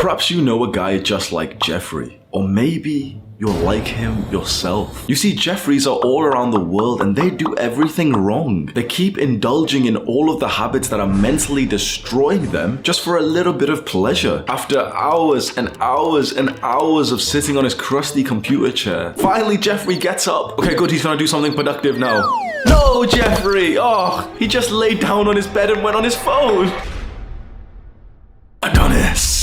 Perhaps you know a guy just like Jeffrey, or maybe you're like him yourself. You see, Jeffreys are all around the world and they do everything wrong. They keep indulging in all of the habits that are mentally destroying them just for a little bit of pleasure. After hours and hours and hours of sitting on his crusty computer chair, finally Jeffrey gets up. Okay, good, he's gonna do something productive now. No, Jeffrey! Oh, he just laid down on his bed and went on his phone. Adonis.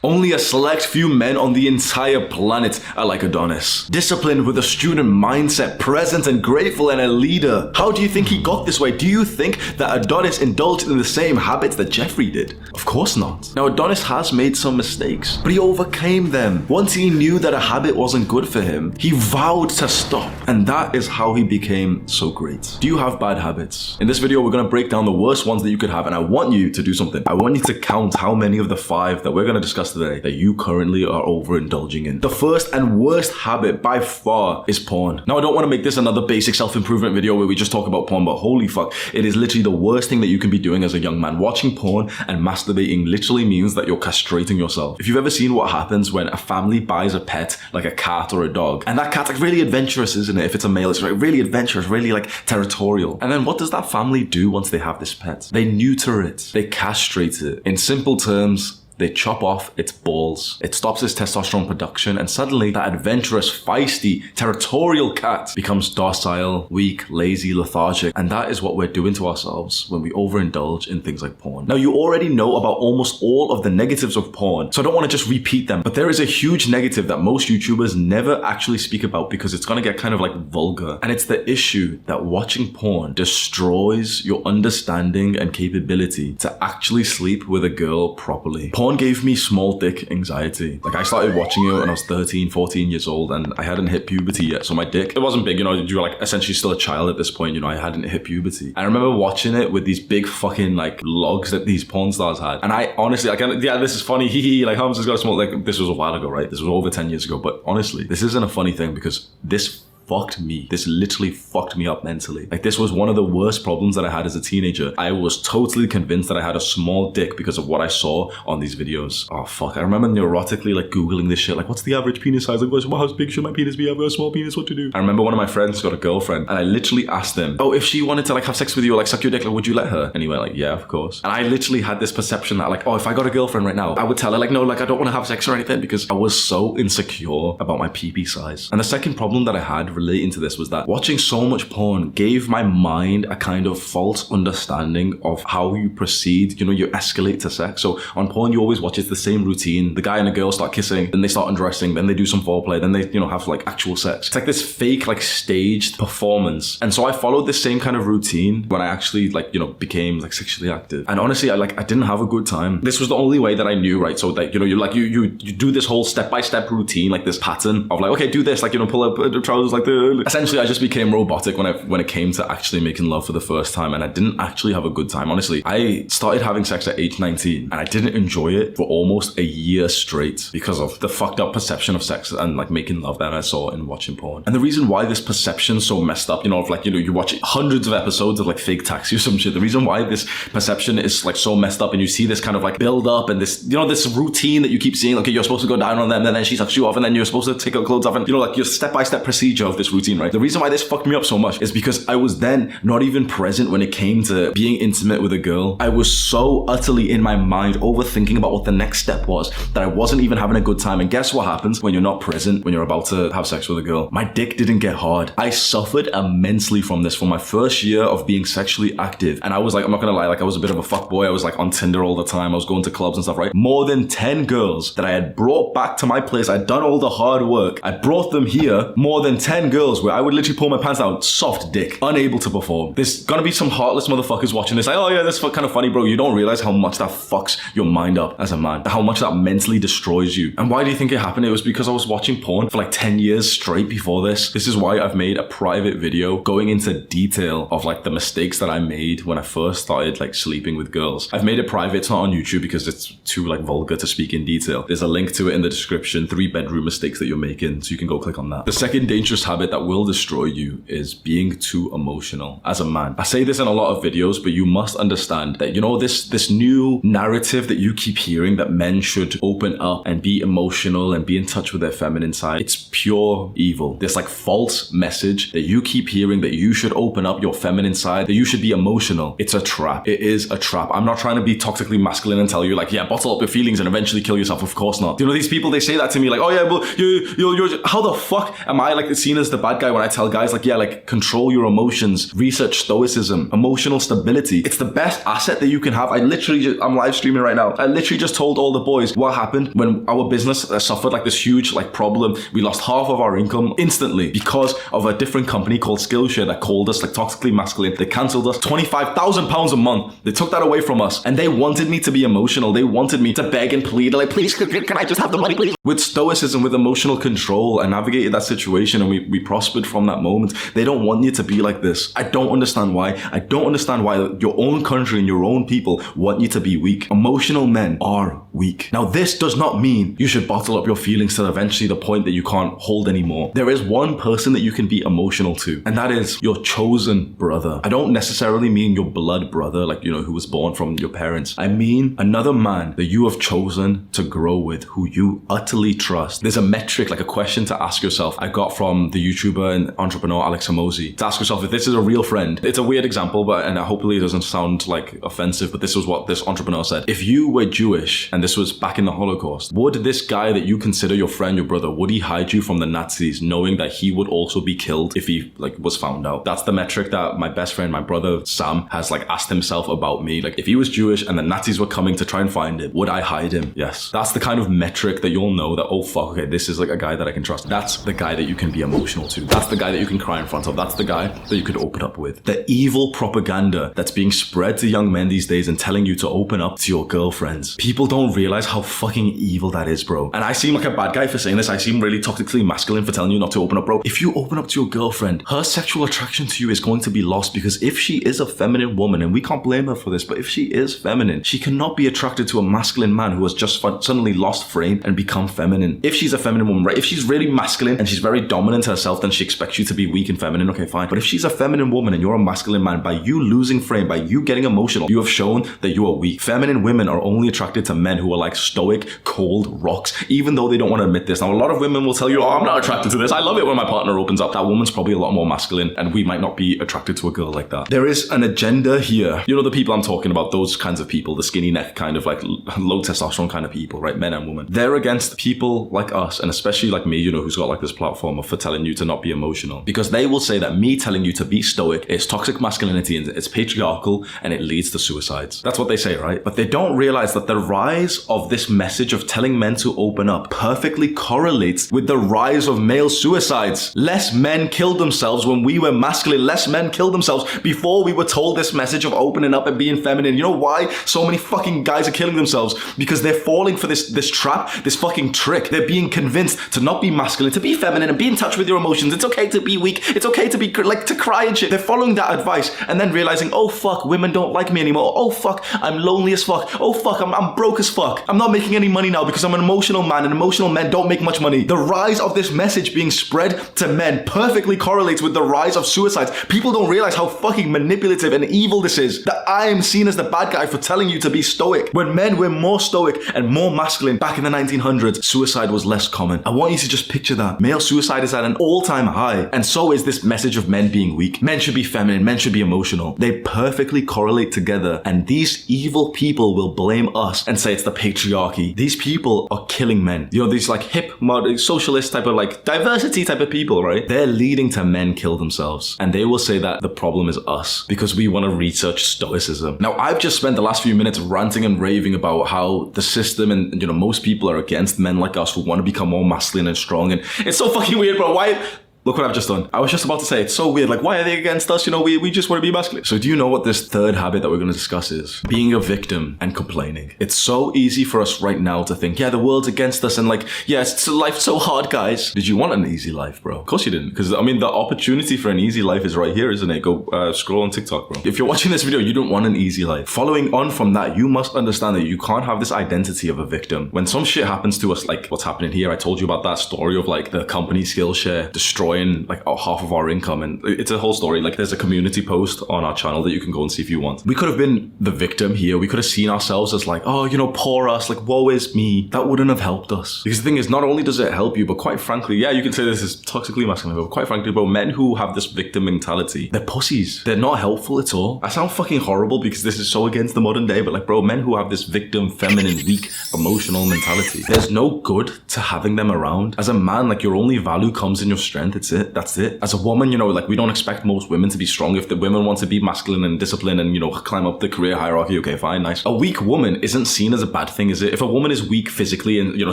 Only a select few men on the entire planet are like Adonis. Disciplined with a student mindset, present and grateful and a leader. How do you think he got this way? Do you think that Adonis indulged in the same habits that Jeffrey did? Of course not. Now Adonis has made some mistakes, but he overcame them. Once he knew that a habit wasn't good for him, he vowed to stop. And that is how he became so great. Do you have bad habits? In this video, we're going to break down the worst ones that you could have, and I want you to do something. I want you to count how many of the 5 that we're going to discuss today that you currently are overindulging in. The first and worst habit by far is porn. Now, I don't want to make this another basic self-improvement video where we just talk about porn, but holy fuck, it is literally the worst thing that you can be doing as a young man. Watching porn and masturbating literally means that you're castrating yourself. If you've ever seen what happens when a family buys a pet, like a cat or a dog, and that cat's like really adventurous, isn't it? If it's a male, it's like really adventurous, really like territorial. And then what does that family do once they have this pet? They neuter it. They castrate it. In simple terms, they chop off its balls. It stops its testosterone production, and suddenly that adventurous, feisty, territorial cat becomes docile, weak, lazy, lethargic, and that is what we're doing to ourselves when we overindulge in things like porn. Now, you already know about almost all of the negatives of porn, so I don't want to just repeat them, but there is a huge negative that most YouTubers never actually speak about because it's going to get kind of like vulgar, and it's the issue that watching porn destroys your understanding and capability to actually sleep with a girl properly. Porn gave me small dick anxiety. Like, I started watching it when I was 13, 14 years old, and I hadn't hit puberty yet, so my dick, it wasn't big, you know, you were like essentially still a child at this point, you know, I hadn't hit puberty. I remember watching it with these big fucking like logs that these porn stars had, and I honestly, like, yeah, this is funny, hee like Hamza's got a small, like, this was a while ago, right? This was over 10 years ago, but honestly, this isn't a funny thing because this fucked me. This literally fucked me up mentally. Like, this was one of the worst problems that I had as a teenager. I was totally convinced that I had a small dick because of what I saw on these videos. Oh fuck, I remember neurotically like googling this shit, like, what's the average penis size? Like, how big should my penis be? I've got a small penis, what to do? I remember one of my friends got a girlfriend, and I literally asked him, oh, if she wanted to like have sex with you or like suck your dick, like, would you let her? And he went like, yeah, of course. And I literally had this perception that like, oh, if I got a girlfriend right now, I would tell her like, no, like, I don't want to have sex or anything, because I was so insecure about my pee size. And the second problem that I had relating to this was that watching so much porn gave my mind a kind of false understanding of how you proceed. You know, you escalate to sex. So on porn, you always watch it's the same routine. The guy and the girl start kissing, then they start undressing, then they do some foreplay, then they, you know, have like actual sex. It's like this fake, like staged performance. And so I followed this same kind of routine when I actually like, you know, became like sexually active. And honestly, I didn't have a good time. This was the only way that I knew, right? So that, you know, you do this whole step-by-step routine, like this pattern of like, okay, do this, like, you know, pull up the trousers, like essentially I just became robotic when it came to actually making love for the first time, and I didn't actually have a good time. Honestly, I started having sex at age 19 and I didn't enjoy it for almost a year straight because of the fucked up perception of sex and like making love that I saw in watching porn. And the reason why this perception's so messed up, you know, of like, you know, you watch hundreds of episodes of like Fake Taxi or some shit, the reason why this perception is like so messed up and you see this kind of like build up and this, you know, this routine that you keep seeing, okay, you're supposed to go down on them and then she sucks you off and then you're supposed to take her clothes off, and you know, like your step-by-step procedure of this routine, right? The reason why this fucked me up so much is because I was then not even present when it came to being intimate with a girl. I was so utterly in my mind overthinking about what the next step was that I wasn't even having a good time. And guess what happens when you're not present when you're about to have sex with a girl? My dick didn't get hard. I suffered immensely from this for my first year of being sexually active. And I was like, I'm not gonna lie, like I was a bit of a fuckboy. I was like on Tinder all the time. I was going to clubs and stuff, right? More than 10 girls that I had brought back to my place. I'd done all the hard work. I brought them here. More than 10 girls where I would literally pull my pants down, soft dick, unable to perform. There's gonna be some heartless motherfuckers watching this like, oh yeah, that's kind of funny, bro. You don't realize how much that fucks your mind up as a man, how much that mentally destroys you. And why do you think it happened? It was because I was watching porn for like 10 years straight before this. This is why I've made a private video going into detail of like the mistakes that I made when I first started like sleeping with girls. I've made it private. It's not on YouTube because it's too like vulgar to speak in detail. There's a link to it in the description, 3 bedroom mistakes that you're making, so you can go click on that. The second dangerous habit that will destroy you is being too emotional as a man. I say this in a lot of videos, but you must understand that, you know, this new narrative that you keep hearing that men should open up and be emotional and be in touch with their feminine side. It's pure evil. This like false message that you keep hearing that you should open up your feminine side, that you should be emotional. It's a trap. It is a trap. I'm not trying to be toxically masculine and tell you like, yeah, bottle up your feelings and eventually kill yourself. Of course not. You know, these people, they say that to me like, oh yeah, well, you're how the fuck am I like seen as the bad guy when I tell guys like, yeah, like control your emotions, research stoicism, emotional stability. It's the best asset that you can have. I'm live streaming right now. I literally just told all the boys what happened when our business suffered like this huge like problem. We lost half of our income instantly because of a different company called Skillshare that called us like toxically masculine. They cancelled us £25,000 a month. They took that away from us and they wanted me to be emotional. They wanted me to beg and plead like, please, can I just have the money, please? With stoicism, with emotional control, I navigated that situation and we prospered from that moment. They don't want you to be like this. I don't understand why. I don't understand why your own country and your own people want you to be weak. Emotional men are weak. Now, this does not mean you should bottle up your feelings till eventually the point that you can't hold anymore. There is one person that you can be emotional to, and that is your chosen brother. I don't necessarily mean your blood brother, like, you know, who was born from your parents. I mean another man that you have chosen to grow with, who you utterly trust. There's a metric, like a question to ask yourself I got from the YouTuber and entrepreneur Alex Hormozi, to ask yourself if this is a real friend. It's a weird example, but and hopefully it doesn't sound like offensive, but this was what this entrepreneur said. If you were Jewish, and this was back in the Holocaust, would this guy that you consider your friend, your brother, would he hide you from the Nazis knowing that he would also be killed if he like was found out? That's the metric that my best friend, my brother Sam, has like asked himself about me. Like, if he was Jewish and the Nazis were coming to try and find him, would I hide him? Yes. That's the kind of metric that you'll know that, oh fuck, okay, this is like a guy that I can trust. That's the guy that you can be emotional to. That's the guy that you can cry in front of. That's the guy that you could open up with. The evil propaganda that's being spread to young men these days and telling you to open up to your girlfriends. People don't realize how fucking evil that is, bro. And I seem like a bad guy for saying this. I seem really toxically masculine for telling you not to open up, bro. If you open up to your girlfriend, her sexual attraction to you is going to be lost, because if she is a feminine woman, and we can't blame her for this, but if she is feminine, she cannot be attracted to a masculine man who has just suddenly lost frame and become feminine. If she's a feminine woman, right? If she's really masculine and she's very dominant herself, then she expects you to be weak and feminine. Okay, fine. But if she's a feminine woman and you're a masculine man, by you losing frame, by you getting emotional, you have shown that you are weak. Feminine women are only attracted to men who are like stoic, cold rocks, even though they don't want to admit this. Now, a lot of women will tell you, oh, I'm not attracted to this. I love it when my partner opens up. That woman's probably a lot more masculine, and we might not be attracted to a girl like that. There is an agenda here. You know, the people I'm talking about, those kinds of people, the skinny neck kind of like low testosterone kind of people, right? Men and women. They're against people like us, and especially like me, you know, who's got like this platform for telling you to not be emotional, because they will say that me telling you to be stoic is toxic masculinity and it's patriarchal and it leads to suicides. That's what they say, right? But they don't realize that the rise of this message of telling men to open up perfectly correlates with the rise of male suicides. Less men killed themselves when we were masculine. Less men killed themselves before we were told this message of opening up and being feminine. You know why so many fucking guys are killing themselves? Because they're falling for this trap, this fucking trick. They're being convinced to not be masculine, to be feminine and be in touch with your emotions. It's okay to be weak. It's okay to be like to cry and shit. They're following that advice and then realizing, oh fuck, women don't like me anymore. Oh fuck, I'm lonely as fuck. Oh fuck, I'm broke as fuck. I'm not making any money now because I'm an emotional man, and emotional men don't make much money. The rise of this message being spread to men perfectly correlates with the rise of suicides. People don't realize how fucking manipulative and evil this is, that I am seen as the bad guy for telling you to be stoic. When men were more stoic and more masculine back in the 1900s, suicide was less common. I want you to just picture that. Male suicide is at an all-time high, and so is this message of men being weak. Men should be feminine, men should be emotional. They perfectly correlate together, and these evil people will blame us and say it's the patriarchy. These people are killing men. You know, these like hip, modern, socialist type of like diversity type of people, right? They're leading to men kill themselves, and they will say that the problem is us because we want to research stoicism. Now, I've just spent the last few minutes ranting and raving about how the system and, you know, most people are against men like us who want to become more masculine and strong, and it's so fucking weird, bro. Why? Look what I've just done. I was just about to say, it's so weird. Like, why are they against us? You know, we just want to be masculine. So do you know what this third habit that we're going to discuss is? Being a victim and complaining. It's so easy for us right now to think, yeah, the world's against us and like, yeah, life's so hard, guys. Did you want an easy life, bro? Of course you didn't. Because, I mean, the opportunity for an easy life is right here, isn't it? Go scroll on TikTok, bro. If you're watching this video, you don't want an easy life. Following on from that, you must understand that you can't have this identity of a victim. When some shit happens to us, like what's happening here, I told you about that story of like the company Skillshare destroying destroying like half of our income. And it's a whole story. Like there's a community post on our channel that you can go and see if you want. We could have been the victim here. We could have seen ourselves as like, oh, you know, poor us, like woe is me. That wouldn't have helped us. Because the thing is, not only does it help you, but quite frankly, yeah, you can say this is toxically masculine, but quite frankly, bro, men who have this victim mentality, they're pussies. They're not helpful at all. I sound fucking horrible because this is so against the modern day, but like, bro, men who have this victim, feminine, weak, emotional mentality, there's no good to having them around. As a man, like your only value comes in your strength. It's it. That's it. As a woman, you know, like we don't expect most women to be strong. If the women want to be masculine and disciplined and, you know, climb up the career hierarchy, okay, fine, nice. A weak woman isn't seen as a bad thing, is it? If a woman is weak physically and, you know,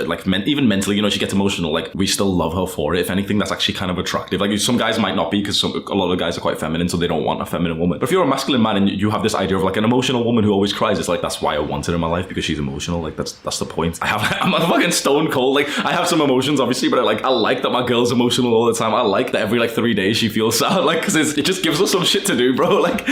like even mentally, you know, she gets emotional, like we still love her for it. If anything, that's actually kind of attractive. Like some guys might not be because a lot of guys are quite feminine, so they don't want a feminine woman. But if you're a masculine man and you have this idea of like an emotional woman who always cries, it's like, that's why I want her in my life, because she's emotional. Like that's the point. I'm a fucking stone cold. Like I have some emotions obviously, but I like that my girl's emotional all the time. I like that every like 3 days she feels sad, like because it just gives us some shit to do, bro. Like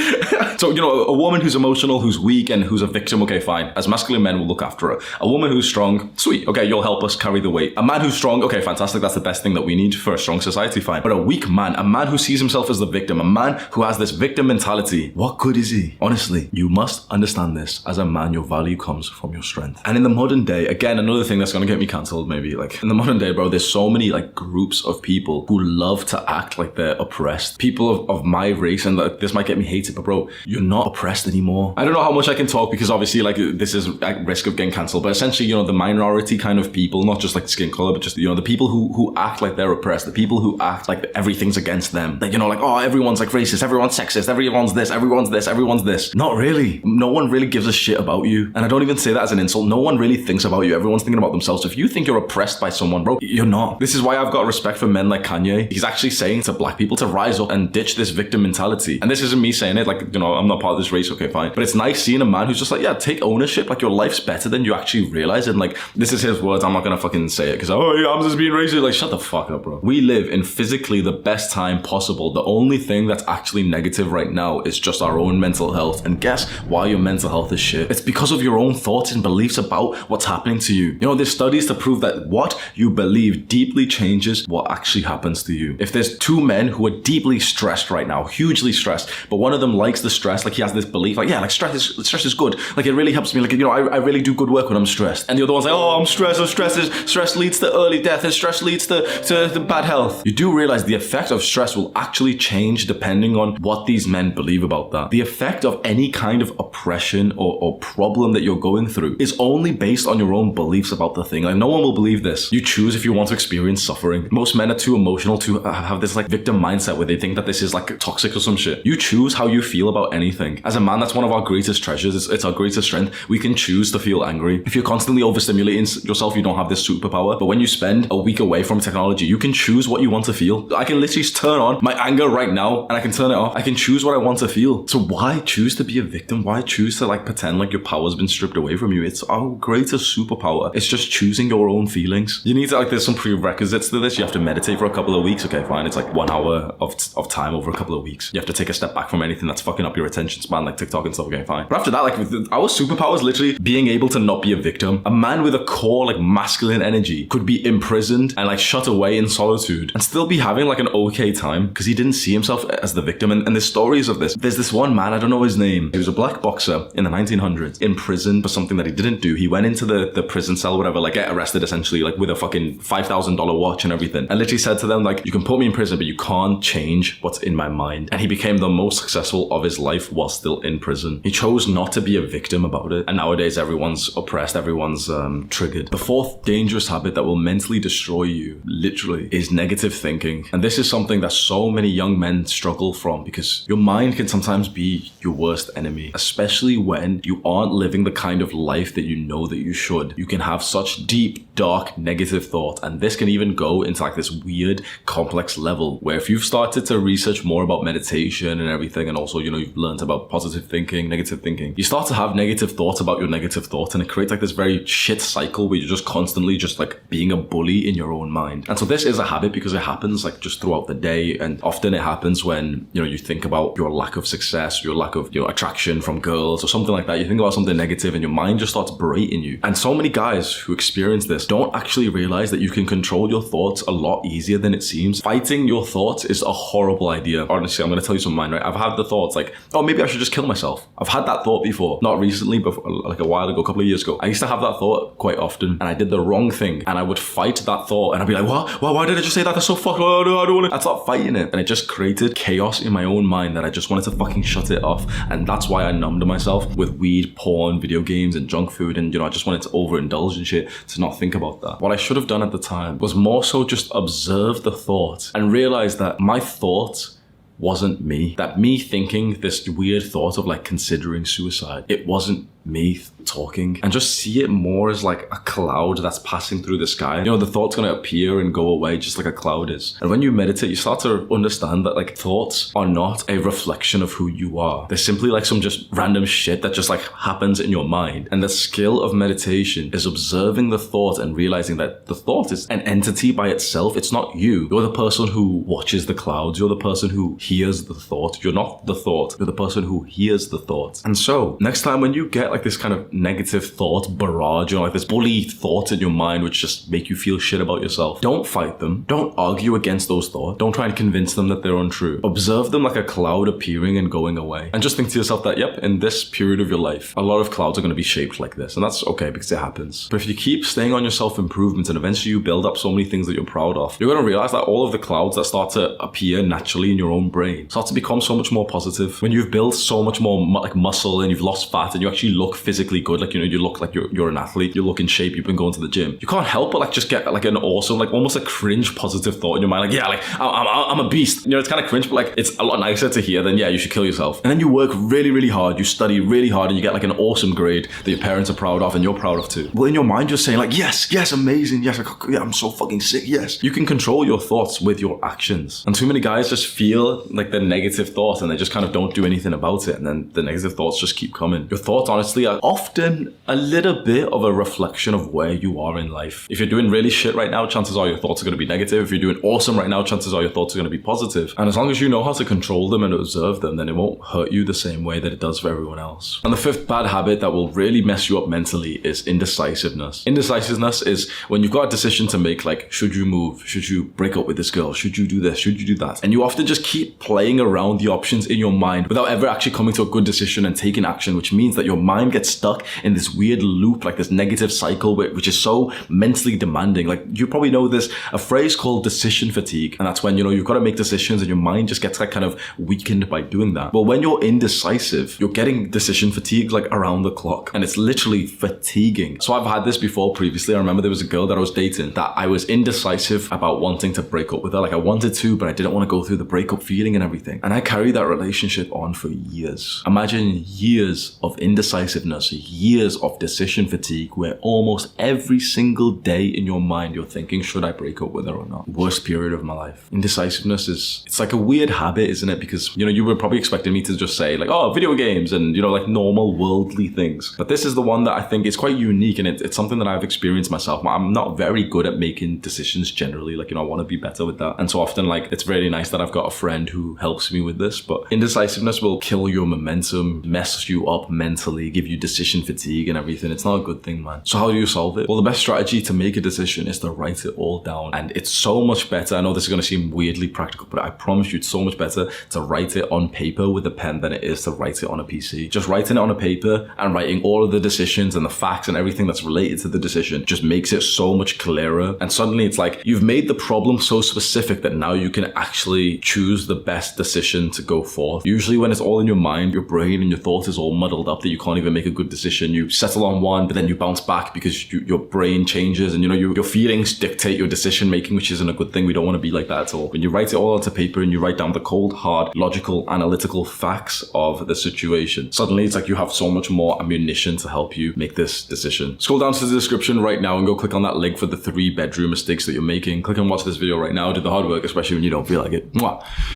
so, you know, a woman who's emotional, who's weak, and who's a victim, okay, fine. As masculine men, will look after her. A woman who's strong, sweet, okay, you'll help us carry the weight. A man who's strong, okay, fantastic, that's the best thing that we need for a strong society, fine. But a weak man, a man who sees himself as the victim, a man who has this victim mentality, what good is he? Honestly, you must understand this. As a man, your value comes from your strength. And in the modern day, again, another thing that's gonna get me cancelled maybe, like in the modern day, bro, there's so many like groups of people who love to act like they're oppressed. People of my race, and like, this might get me hated, but bro, you're not oppressed anymore. I don't know how much I can talk because obviously like this is at risk of getting cancelled, but essentially, you know, the minority kind of people, not just like skin color, but just, you know, the people who act like they're oppressed, the people who act like everything's against them. Like, you know, like, oh, everyone's like racist, everyone's sexist, everyone's this, everyone's this, everyone's this. Not really. No one really gives a shit about you. And I don't even say that as an insult. No one really thinks about you. Everyone's thinking about themselves. So if you think you're oppressed by someone, bro, you're not. This is why I've got respect for men like Kanye. He's actually saying to black people to rise up and ditch this victim mentality. And this isn't me saying it, like, you know, I'm not part of this race, okay, fine. But it's nice seeing a man who's just like, yeah, take ownership. Like, your life's better than you actually realize. And like, this is his words. I'm not gonna fucking say it because, oh, yeah, I'm just being racist. Like, shut the fuck up, bro. We live in physically the best time possible. The only thing that's actually negative right now is just our own mental health. And guess why your mental health is shit? It's because of your own thoughts and beliefs about what's happening to you. You know, there's studies to prove that what you believe deeply changes what actually happens to you. If there's two men who are deeply stressed right now, hugely stressed, but one of them likes the stress, like he has this belief, like, yeah, like stress is good. Like, it really helps me. Like, you know, I really do good work when I'm stressed. And the other one's like, oh, I'm stressed. So stress leads to early death, and stress leads to bad health. You do realize the effect of stress will actually change depending on what these men believe about that. The effect of any kind of oppression or problem that you're going through is only based on your own beliefs about the thing. Like, no one will believe this. You choose if you want to experience suffering. Most men are too emotional to have this like victim mindset where they think that this is like toxic or some shit. You choose how you feel about anything. As a man, that's one of our greatest treasures. It's our greatest strength. We can choose to feel angry. If you're constantly overstimulating yourself, you don't have this superpower. But when you spend a week away from technology, you can choose what you want to feel. I can literally turn on my anger right now and I can turn it off. I can choose what I want to feel. So why choose to be a victim? Why choose to like pretend like your power's been stripped away from you? It's our greatest superpower. It's just choosing your own feelings. You need to like, there's some prerequisites to this. You have to meditate for a couple of weeks. Okay, fine. It's like 1 hour of time over a couple of weeks. You have to take a step back from anything that's fucking up your attention span, like TikTok and stuff. Okay, fine. But after that, like our superpower is literally being able to not be a victim. A man with a core like masculine energy could be imprisoned and like shut away in solitude and still be having like an okay time because he didn't see himself as the victim. And there's stories of this. There's this one man, I don't know his name. He was a black boxer in the 1900s, in prison for something that he didn't do. He went into the prison cell, whatever, like get arrested essentially, like with a fucking $5,000 watch and everything. And literally said to them, like, you can put me in prison, but you can't change what's in my mind. And he became the most successful of his life while still in prison. He chose not to be a victim about it. And nowadays everyone's oppressed, everyone's triggered. The fourth dangerous habit that will mentally destroy you, literally, is negative thinking. And this is something that so many young men struggle from because your mind can sometimes be your worst enemy, especially when you aren't living the kind of life that you know that you should. You can have such deep, dark, negative thoughts, and this can even go into like this weird, complex level where if you've started to research more about meditation and everything, and also, you know, you've learned about positive thinking, negative thinking, you start to have negative thoughts about your negative thoughts, and it creates like this very shit cycle where you're just constantly just like being a bully in your own mind. And so this is a habit because it happens like just throughout the day, and often it happens when, you know, you think about your lack of success, your lack of, you know, attraction from girls or something like that. You think about something negative and your mind just starts berating you. And so many guys who experience this don't actually realize that you can control your thoughts a lot easier than than it seems. Fighting your thoughts is a horrible idea. Honestly, I'm going to tell you some of mine, right? I've had the thoughts like, oh, maybe I should just kill myself. I've had that thought before. Not recently, but like a while ago, a couple of years ago. I used to have that thought quite often, and I did the wrong thing, and I would fight that thought, and I'd be like, what? Why did I just say that? That's so fucked. Oh, no, I don't want to. I'd start fighting it, and it just created chaos in my own mind that I just wanted to fucking shut it off. And that's why I numbed myself with weed, porn, video games, and junk food, and I just wanted to overindulge and shit to not think about that. What I should have done at the time was more so just observe the thought and realize that my thought wasn't me. That me thinking this weird thought of like considering suicide, it wasn't me talking, and just see it more as like a cloud that's passing through the sky. The thought's gonna appear and go away just like a cloud is. And when you meditate, you start to understand that like thoughts are not a reflection of who you are. They're simply like some just random shit that just like happens in your mind. And the skill of meditation is observing the thought and realizing that the thought is an entity by itself. It's not you. You're the person who watches the clouds. You're the person who hears the thought. You're not the thought. You're the person who hears the thought. And so next time when you get like this kind of negative thought barrage, like this bully thoughts in your mind which just make you feel shit about yourself, don't fight them. Don't argue against those thoughts. Don't try and convince them that they're untrue. Observe them like a cloud appearing and going away, and just think to yourself that, yep, in this period of your life, a lot of clouds are going to be shaped like this, and that's okay because it happens. But if you keep staying on your self-improvement and eventually you build up so many things that you're proud of, you're going to realize that all of the clouds that start to appear naturally in your own brain start to become so much more positive. When you've built so much more like muscle and you've lost fat and you actually look physically good, like you look like you're an athlete, you look in shape, you've been going to the gym, you can't help but like just get like an awesome, like almost a cringe positive thought in your mind, like, yeah, like I'm a beast. It's kind of cringe, but like it's a lot nicer to hear than, yeah, you should kill yourself. And then you work really, really hard, you study really hard, and you get like an awesome grade that your parents are proud of and you're proud of too. Well, in your mind you're saying like, yes, amazing, yes, yeah, I'm so fucking sick, yes. You can control your thoughts with your actions. And too many guys just feel like the negative thoughts and they just kind of don't do anything about it, and then the negative thoughts just keep coming. Your thoughts honestly are often a little bit of a reflection of where you are in life. If you're doing really shit right now, chances are your thoughts are going to be negative. If you're doing awesome right now, chances are your thoughts are going to be positive. And as long as you know how to control them and observe them, then it won't hurt you the same way that it does for everyone else. And the fifth bad habit that will really mess you up mentally is indecisiveness. Indecisiveness is when you've got a decision to make, like, should you move? Should you break up with this girl? Should you do this? Should you do that? And you often just keep playing around the options in your mind without ever actually coming to a good decision and taking action, which means that your mind gets stuck in this weird loop, like this negative cycle, which is so mentally demanding. Like, you probably know this, a phrase called decision fatigue. And that's when, you've got to make decisions and your mind just gets like kind of weakened by doing that. But when you're indecisive, you're getting decision fatigue like around the clock, and it's literally fatiguing. So I've had this before previously. I remember there was a girl that I was dating that I was indecisive about wanting to break up with her. Like, I wanted to, but I didn't want to go through the breakup feeling and everything. And I carried that relationship on for years. Imagine years of indecisiveness, years of decision fatigue, where almost every single day in your mind you're thinking, should I break up with her or not? Worst period of my life. Indecisiveness it's like a weird habit, isn't it? Because you were probably expecting me to just say like, oh, video games and like normal worldly things, but this is the one that I think is quite unique, and it's something that I've experienced myself. I'm not very good at making decisions generally, like I want to be better with that, and so often like it's really nice that I've got a friend who helps me with this. But indecisiveness will kill your momentum, mess you up mentally, give you decision fatigue and everything. It's not a good thing, man. So how do you solve it? Well, the best strategy to make a decision is to write it all down, and it's so much better. I know this is going to seem weirdly practical, but I promise you it's so much better to write it on paper with a pen than it is to write it on a PC. Just writing it on a paper and writing all of the decisions and the facts and everything that's related to the decision just makes it so much clearer. And suddenly it's like you've made the problem so specific that now you can actually choose the best decision to go forth. Usually when it's all in your mind, your brain and your thoughts is all muddled up that you can't even make a good decision. You settle on one, but then you bounce back because your brain changes, and your feelings dictate your decision making, which isn't a good thing. We don't want to be like that at all. When you write it all onto paper and you write down the cold, hard, logical, analytical facts of the situation, suddenly it's like you have so much more ammunition to help you make this decision. Scroll down to the description right now and go click on that link for the 3 bedroom mistakes that you're making. Click and watch this video right now. Do the hard work, especially when you don't feel like it. Mwah.